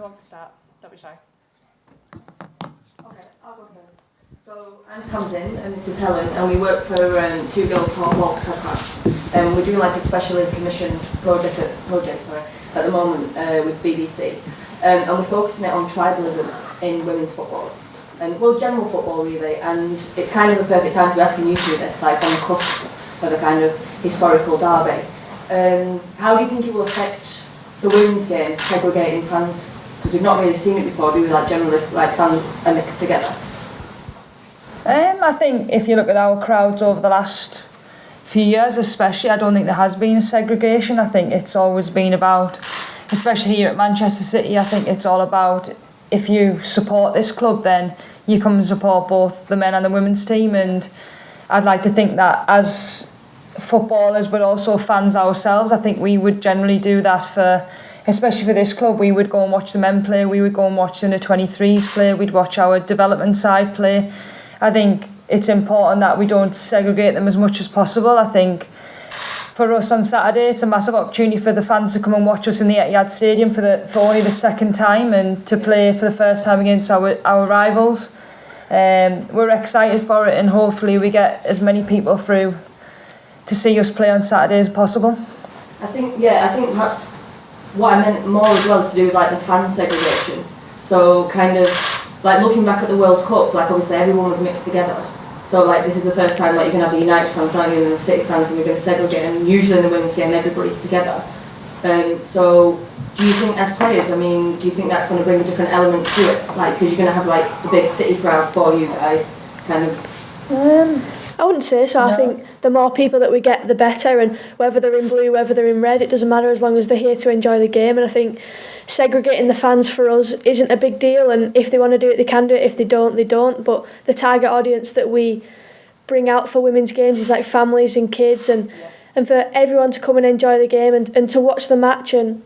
wants to start? Don't be shy. Okay, I'll go first. So I'm Tamsin and this is Helen, and we work for Two Girls Talk Walk podcast. We're doing like a specially commissioned project at the moment with BBC, and we're focusing it on tribalism in women's football. And well, general football really, and it's kind of the perfect time to be asking you to do this, like on the cusp of a kind of historical derby. How do you think it will affect the women's game, segregating fans? Because we've not really seen it before, do we? Like generally, like fans are mixed together. I think if you look at our crowds over the last few years especially, I don't think there has been a segregation. I think it's always been about, especially here at Manchester City, I think it's all about if you support this club then you come and support both the men and the women's team, and I'd like to think that as footballers but also fans ourselves, I think we would generally do that for, especially for this club. We would go and watch the men play, we would go and watch the under-23s play, we'd watch our development side play. I think it's important that we don't segregate them as much as possible. I think for us on Saturday, it's a massive opportunity for the fans to come and watch us in the Etihad Stadium for only the second time, and to play for the first time against our rivals. We're excited for it, and hopefully we get as many people through to see us play on Saturday as possible. I think perhaps what I meant more as well is to do with like the fan segregation. So kind of like looking back at the World Cup, like obviously everyone was mixed together. So like this is the first time like you can have the United fans, aren't you, and the City fans, and we're going to segregate. And usually in the women's game, everybody's together. So do you think as players, I mean, do you think that's going to bring a different element to it? Like because you're going to have like the big City crowd for you guys, kind of. I wouldn't say so. No. I think the more people that we get, the better. And whether they're in blue, whether they're in red, it doesn't matter as long as they're here to enjoy the game. And I think segregating the fans for us isn't a big deal, and if they want to do it, they can do it. If they don't, they don't. But the target audience that we bring out for women's games is like families and kids, and for everyone to come and enjoy the game and to watch the match. And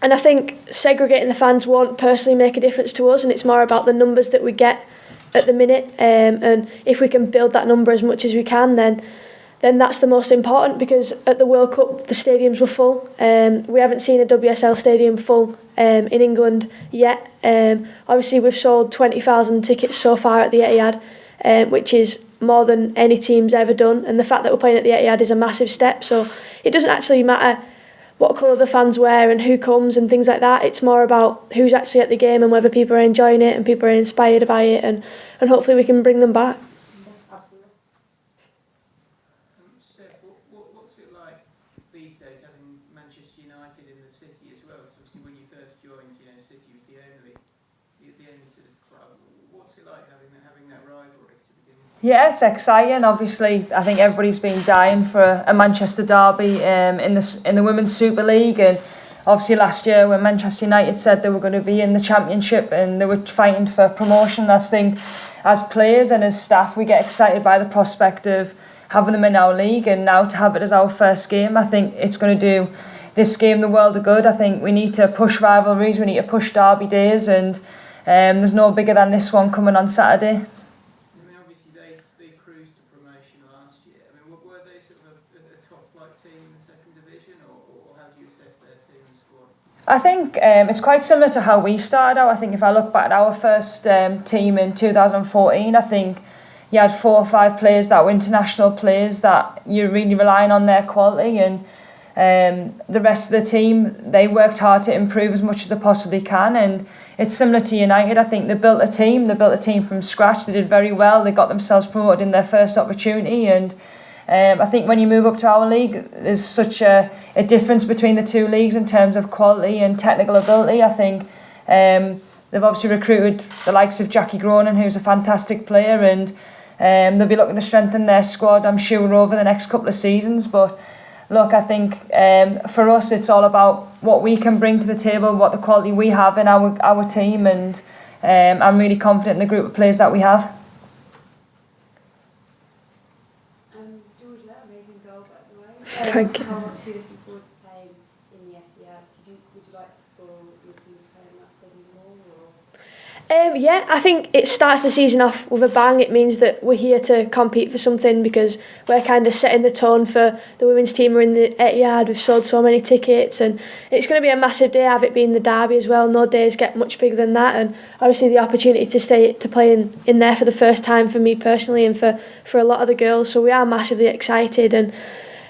I think segregating the fans won't personally make a difference to us, and it's more about the numbers that we get at the minute. And if we can build that number as much as we can, then that's the most important, because at the World Cup the stadiums were full. We haven't seen a WSL stadium full in England yet. Obviously we've sold 20,000 tickets so far at the Etihad, which is more than any team's ever done, and the fact that we're playing at the Etihad is a massive step. So it doesn't actually matter what colour the fans wear and who comes and things like that. It's more about who's actually at the game and whether people are enjoying it and people are inspired by it, and hopefully we can bring them back. Steph, what's it like these days having Manchester United in the city as well? Because obviously when you first joined, City was the only sort of club. What's it like having that rivalry to begin with? Yeah, it's exciting. Obviously, I think everybody's been dying for a Manchester derby in the Women's Super League, and obviously last year when Manchester United said they were going to be in the Championship and they were fighting for promotion, I think as players and as staff we get excited by the prospect of having them in our league, and now to have it as our first game, I think it's going to do this game the world of good. I think we need to push rivalries, we need to push derby days, and there's no bigger than this one coming on Saturday. They cruised to promotion last year. I mean, were they sort of a top-flight team in the second division, or how do you assess their team and squad? I think it's quite similar to how we started out. I think if I look back at our first team in 2014, I think you had 4 or 5 players that were international players that you're really relying on their quality, and the rest of the team, they worked hard to improve as much as they possibly can. And it's similar to United. I think they built a team from scratch. They did very well. They got themselves promoted in their first opportunity, and I think when you move up to our league, there's such a difference between the two leagues in terms of quality and technical ability. I think they've obviously recruited the likes of Jackie Groening, who's a fantastic player, and they'll be looking to strengthen their squad, I'm sure, over the next couple of seasons. But look, I think for us it's all about what we can bring to the table, what the quality we have in our team, and I'm really confident in the group of players that we have. Georgia, amazing goal, by the way. Thank you. How much are you looking forward to playing in the Etihad? Would you like to score your team playing that stadium more? Yeah, I think it starts the season off with a bang. It means that we're here to compete for something because we're kind of setting the tone for the women's team. We're in the Etihad, we've sold so many tickets, and it's going to be a massive day, have it being the derby as well. No days get much bigger than that, and obviously the opportunity to play in there for the first time for me personally and for a lot of the girls. So we are massively excited, and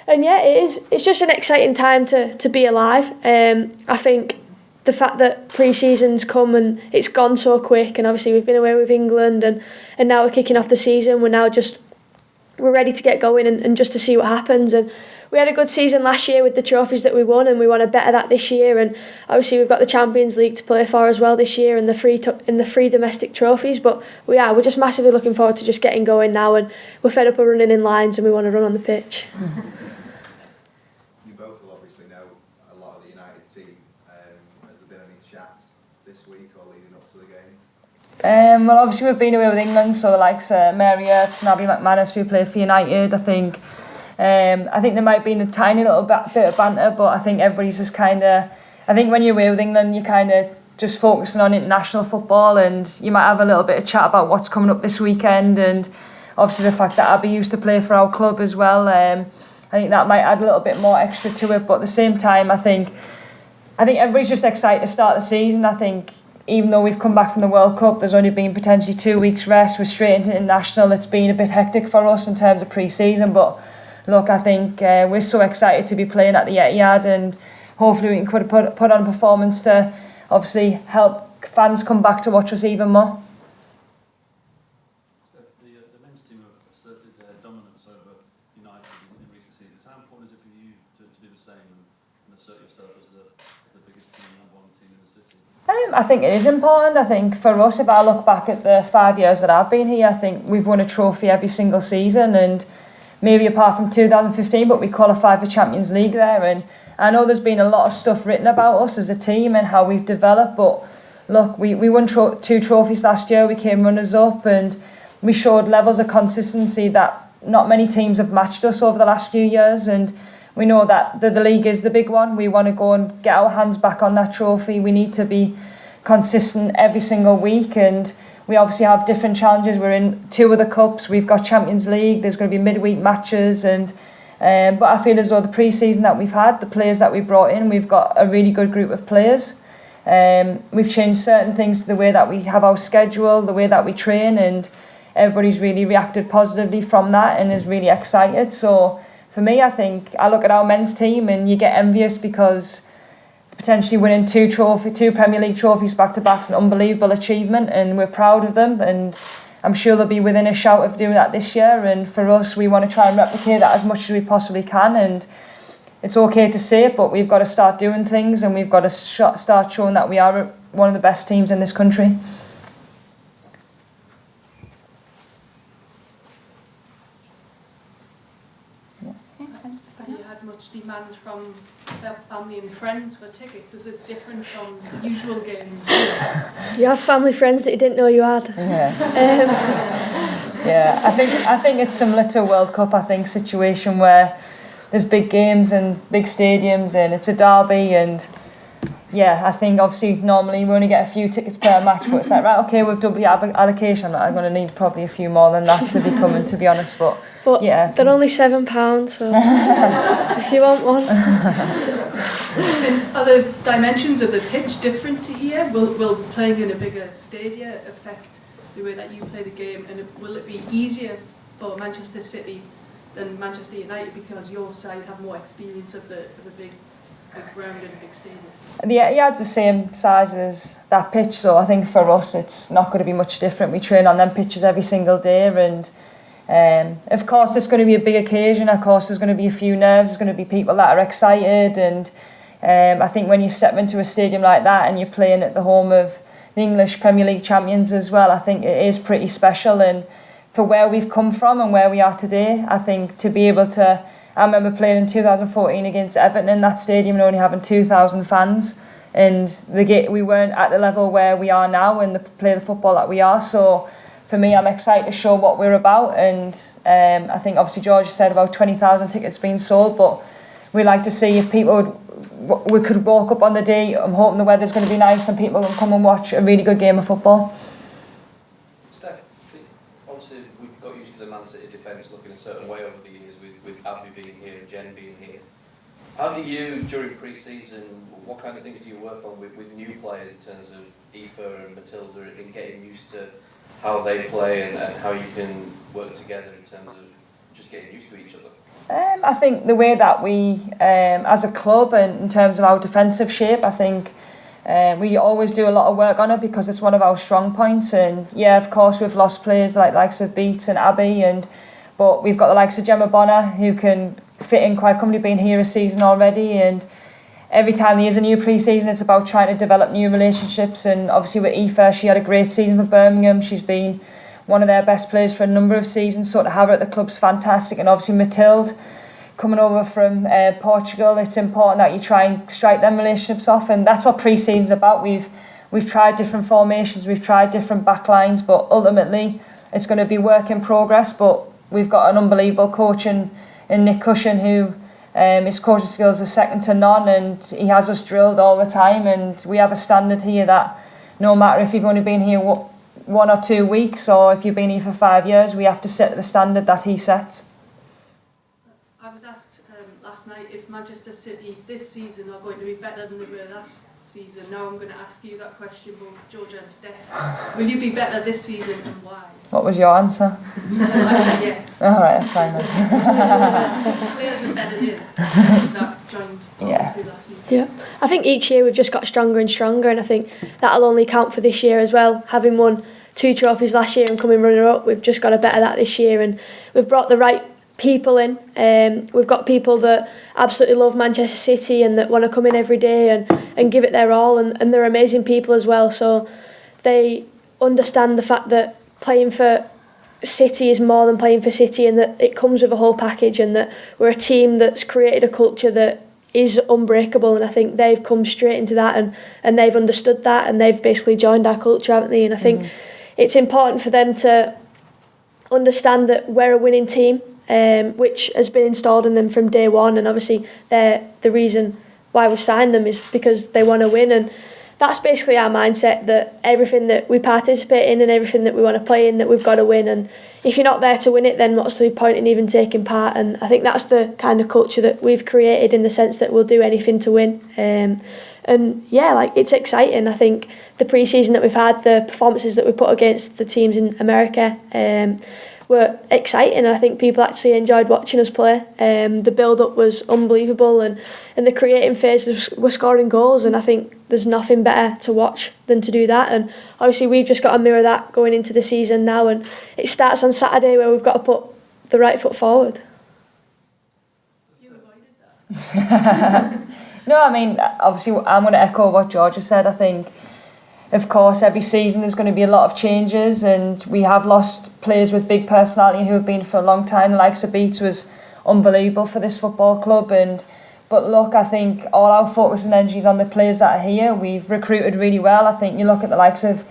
yeah, it's just an exciting time to be alive. I think the fact that pre-season's come and it's gone so quick, and obviously we've been away with England and now we're kicking off the season, we're ready to get going and just to see what happens. And we had a good season last year with the trophies that we won, and we want to better that this year. And obviously we've got the Champions League to play for as well this year, and the free domestic trophies. But we're just massively looking forward to just getting going now, and we're fed up of running in lines and we want to run on the pitch. You both will obviously know a lot of the United team. Has there been any chats this week or leading up to the game? Well, obviously we've been away with England, so the likes of Mary Earps and Abby McManus who play for United. I think there might have been a tiny little bit of banter, but I think everybody's just I think when you're away with England, you're kind of just focusing on international football, and you might have a little bit of chat about what's coming up this weekend, and obviously the fact that Abby used to play for our club as well. I think that might add a little bit more extra to it, but at the same time, I think everybody's just excited to start the season. I think even though we've come back from the World Cup, there's only been potentially 2 weeks rest. We're straight into international. It's been a bit hectic for us in terms of pre-season, but look, I think we're so excited to be playing at the Etihad, and hopefully we can put on a performance to obviously help fans come back to watch us even more. So the men's team have asserted their dominance over United in recent seasons. How important is it for you to do the same and assert yourself as the biggest team, number one team in the city? I think it is important. I think for us, if I look back at the 5 years that I've been here, I think we've won a trophy every single season, and maybe apart from 2015, but we qualified for Champions League there. And I know there's been a lot of stuff written about us as a team and how we've developed, but look, we won 2 trophies last year. We came runners-up, and we showed levels of consistency that not many teams have matched us over the last few years, and we know that the league is the big one. We want to go and get our hands back on that trophy. We need to be consistent every single week, and we obviously have different challenges. We're in 2 of the cups. We've got Champions League. There's going to be midweek matches, and but I feel as though the pre-season that we've had, the players that we brought in, we've got a really good group of players. We've changed certain things to the way that we have our schedule, the way that we train, and everybody's really reacted positively from that and is really excited. So for me, I think I look at our men's team and you get envious because potentially winning 2 Premier League trophies back to back is an unbelievable achievement, and we're proud of them, and I'm sure they'll be within a shout of doing that this year. And for us, we want to try and replicate that as much as we possibly can. And it's okay to say it, but we've got to start doing things, and we've got to start showing that we are one of the best teams in this country. Have you had much demand from family and friends for tickets? Is this different from usual games? You have family friends that you didn't know you had. Yeah, I think it's similar to a World Cup, I think, situation where there's big games and big stadiums and it's a derby, and yeah, I think obviously normally we only get a few tickets per match, but it's like, right, okay, we've doubled the allocation. I'm going to need probably a few more than that to be coming, to be honest, but yeah. They're only £7, so if you want one. And are the dimensions of the pitch different to here? Will playing in a bigger stadium affect the way that you play the game, and will it be easier for Manchester City than Manchester United because your side have more experience of the big ground and a big stadium? The Etihad's the same size as that pitch, so I think for us it's not going to be much different. We train on them pitches every single day, and of course it's going to be a big occasion. Of course there's going to be a few nerves, there's going to be people that are excited, and I think when you step into a stadium like that and you're playing at the home of the English Premier League champions as well, I think it is pretty special. And for where we've come from and where we are today, I think to be able to, I remember playing in 2014 against Everton in that stadium and only having 2,000 fans, and we weren't at the level where we are now and play the football that we are. So for me, I'm excited to show what we're about, and I think obviously Georgia said about 20,000 tickets being sold, but we like to see if people we could walk up on the day. I'm hoping the weather's going to be nice and people can come and watch a really good game of football. Steph, obviously we've got used to the Man City defence looking a certain way over the years with Abby being here and Jen being here. How do you, during pre-season, what kind of things do you work on with new players in terms of Aoife and Matilda in getting used to how they play and how you can work together in terms of just getting used to each other? I think the way that we, as a club, and in terms of our defensive shape, I think we always do a lot of work on it because it's one of our strong points. And yeah, of course, we've lost players like likes of Beats and Abby, but we've got the likes of Gemma Bonner who can fit in quite comfortably, being here a season already. And every time there is a new pre-season, it's about trying to develop new relationships. And obviously with Aoife, she had a great season for Birmingham. She's been one of their best players for a number of seasons, so to have her at the club's fantastic. And obviously Matilda coming over from Portugal, it's important that you try and strike them relationships off, and that's what pre-season's about. We've tried different formations, we've tried different backlines, but ultimately it's going to be work in progress. But we've got an unbelievable coach in Nick Cushion who his coaching skills are second to none, and he has us drilled all the time. And we have a standard here that no matter if you've only been here 1 or 2 weeks or if you've been here for 5 years, we have to set the standard that he sets. I was asked last night if Manchester City this season are going to be better than they were last season. Now I'm going to ask you that question, both Georgia and Steph. Will you be better this season and why? What was your answer? I said yes. All right, that's fine then. Players are better in that joined through last season. Yeah, I think each year we've just got stronger and stronger, and I think that'll only count for this year as well. Having won 2 trophies last year and coming runner-up, we've just got to better that this year, and we've brought the right people in. We've got people that absolutely love Manchester City and that want to come in every day and give it their all, and they're amazing people as well, so they understand the fact that playing for City is more than playing for City, and that it comes with a whole package, and that we're a team that's created a culture that is unbreakable. And I think they've come straight into that, and they've understood that, and they've basically joined our culture, haven't they? And I think it's important for them to understand that we're a winning team, which has been installed in them from day one. And obviously the reason why we signed them is because they want to win, and that's basically our mindset, that everything that we participate in and everything that we want to play in, that we've got to win. And if you're not there to win it, then what's the point in even taking part? And I think that's the kind of culture that we've created, in the sense that we'll do anything to win. And yeah, like, it's exciting. I think the pre-season that we've had, the performances that we put against the teams in America, were exciting, and I think people actually enjoyed watching us play. The build-up was unbelievable, and the creating phase were scoring goals, and I think there's nothing better to watch than to do that. And obviously we've just got to mirror that going into the season now, and it starts on Saturday, where we've got to put the right foot forward. You avoided that. No, I mean, obviously I'm going to echo what Georgia said. I think, of course, every season there's going to be a lot of changes, and we have lost players with big personality who have been for a long time. The likes of Beats was unbelievable for this football club. But look, I think all our focus and energy is on the players that are here. We've recruited really well. I think you look at the likes of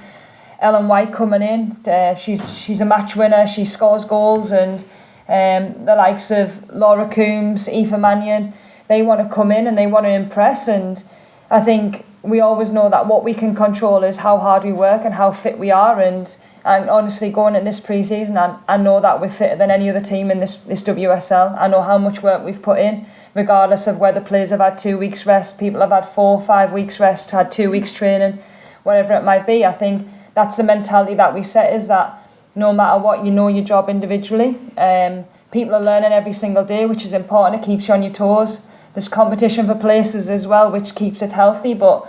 Ellen White coming in. She's a match winner. She scores goals. And the likes of Laura Coombs, Aoife Mannion, they want to come in and they want to impress. And I think we always know that what we can control is how hard we work and how fit we are. And honestly, going in this pre-season, I know that we're fitter than any other team in this WSL. I know how much work we've put in, regardless of whether players have had 2 weeks rest, people have had 4 or 5 weeks rest, had 2 weeks training, whatever it might be. I think that's the mentality that we set, is that no matter what, you know your job individually. People are learning every single day, which is important. It keeps you on your toes. There's competition for places as well, which keeps it healthy. But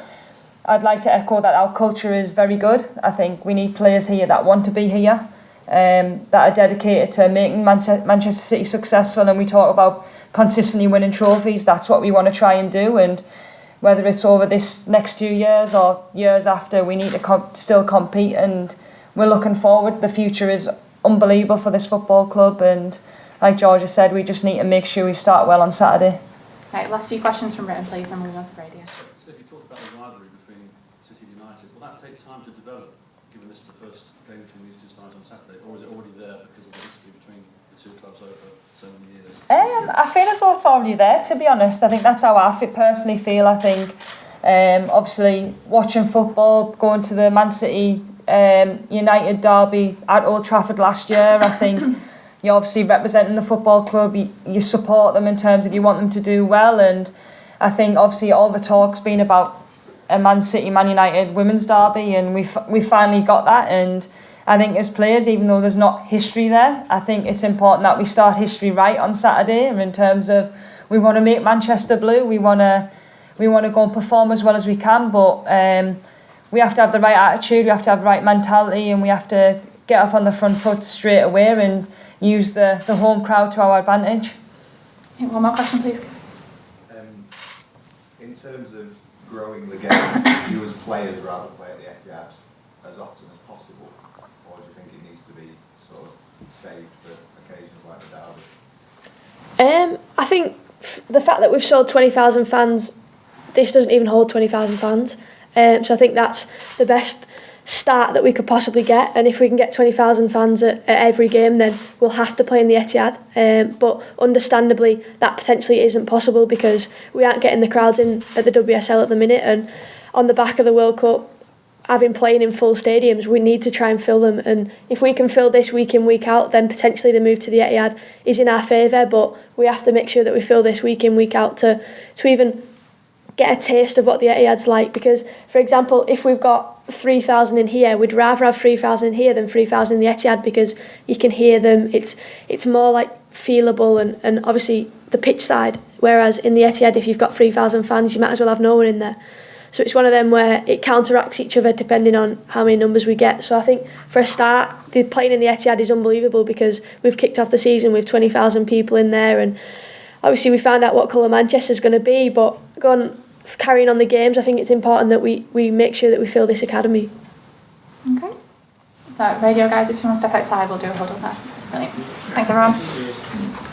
I'd like to echo that our culture is very good. I think we need players here that want to be here, that are dedicated to making Manchester City successful. And we talk about consistently winning trophies. That's what we want to try and do. And whether it's over this next 2 years or years after, we need to still compete. And we're looking forward. The future is unbelievable for this football club. And like Georgia said, we just need to make sure we start well on Saturday. Right, last few questions from written, please, and we'll move on to radio. So if you talked about the rivalry between City and United, will that take time to develop, given this is the first game between these two sides on Saturday, or is it already there because of the history between the the two clubs over so many years? I feel as though it's already there, to be honest. I think that's how I personally feel. I think, obviously, watching football, going to the Man City United derby at Old Trafford last year, I think you're obviously representing the football club. You support them in terms of you want them to do well, and I think obviously all the talk's been about a Man City, Man United women's derby, and we finally got that. And I think as players, even though there's not history there, I think it's important that we start history right on Saturday in terms of we want to make Manchester blue, we want to go and perform as well as we can, but we have to have the right attitude, we have to have the right mentality, and we have to get off on the front foot straight away and use the home crowd to our advantage. Yeah, one more question, please. In terms of growing the game, do you as players rather play at the Etihad as often as possible, or do you think it needs to be sort of saved for occasions like the derby? I think the fact that we've sold 20,000 fans, this doesn't even hold 20,000 fans. So I think that's the best start that we could possibly get, and if we can get 20,000 fans at every game, then we'll have to play in the Etihad, but understandably that potentially isn't possible because we aren't getting the crowds in at the WSL at the minute, and on the back of the World Cup, having playing in full stadiums, we need to try and fill them, and if we can fill this week in, week out, then potentially the move to the Etihad is in our favour, but we have to make sure that we fill this week in, week out to even get a taste of what the Etihad's like, because for example, if we've got 3,000 in here, we'd rather have 3,000 in here than 3,000 in the Etihad because you can hear them, it's more like feelable and obviously the pitch side, whereas in the Etihad if you've got 3,000 fans you might as well have no one in there, so it's one of them where it counteracts each other depending on how many numbers we get. So I think for a start, the playing in the Etihad is unbelievable because we've kicked off the season with 20,000 people in there, and obviously we found out what colour Manchester's going to be, but carrying on the games, I think it's important that we make sure that we fill this academy. Okay. So, radio guys, if you want to step outside, we'll do a huddle there. Brilliant. Thanks, everyone.